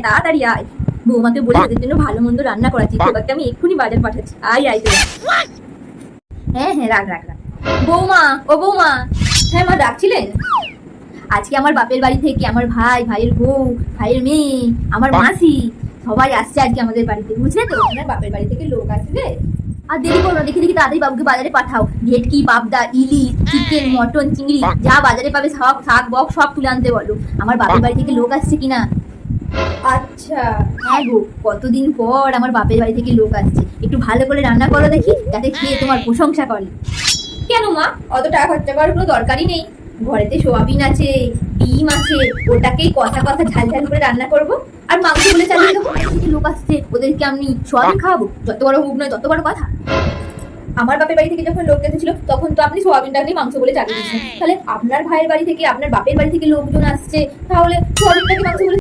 হ্যাঁ তাড়াতাড়ি আয়। বৌমাকে বলে ওদের জন্য ভালো মন্দ রান্না করাচ্ছি, তোকে আমি এক্ষুনি বাজার পাঠাচ্ছি। আয় আয় তোরা। হ্যাঁ হ্যাঁ রাখ রাখ রাখ। বৌমা, ও বৌমা। হ্যাঁ মা, ডাকছিলেন? আজকে আমার বাপের বাড়ি থেকে আমার ভাই, ভাইয়ের বউ, ভাইয়ের মেয়ে, আমার মাসি সবাই আসছে আজকে আমাদের বাড়িতে, বুঝলে তো? আপনার বাপের বাড়ি থেকে লোক আসবে। আর দেরি করো না, দেখি দেখি তাড়াতাড়ি বাবুকে বাজারে পাঠাও। ভেটকি, পাবদা, ইলিশ, চিকেন, মটন, চিংড়ি যা বাজারে পাবে সব, শাক বক সব তুলে আনতে বলো। আমার বাপের বাড়ি থেকে লোক আসছে কিনা। আচ্ছা। হ্যাঁ গো, কতদিন পর আমার বাপের বাড়ি থেকে লোক আসছে, একটু ভালো করে রান্না করো দেখি, যাতে খেয়ে তোমার প্রশংসা করে। কেন মা, অত টাকা খরচা করার কোনো দরকারই নেই। ঘরেতে সোয়াবিন আছে, ডিম আছে, ওটাকেই কষা কষা ঝাল ঝাল করে রান্না করবো, আর মাংস বলে চালিয়ে দেবো। লোক আসছে, ওদেরকে আমি সোয়াবিন খাওয়াবো? যত বড় মুখ নয় তত বড় কথা। আমার বাপের বাড়ি থেকে যখন লোক এসেছিল তখন তো আপনি সোয়াবিনটাকে মাংস বলে চালিয়ে দিয়েছেন, তাহলে আপনার ভাইয়ের বাড়ি থেকে, আপনার বাপের বাড়ি থেকে লোকজন আসছে, তাহলে সোয়াবিনটাকে মাংস বলে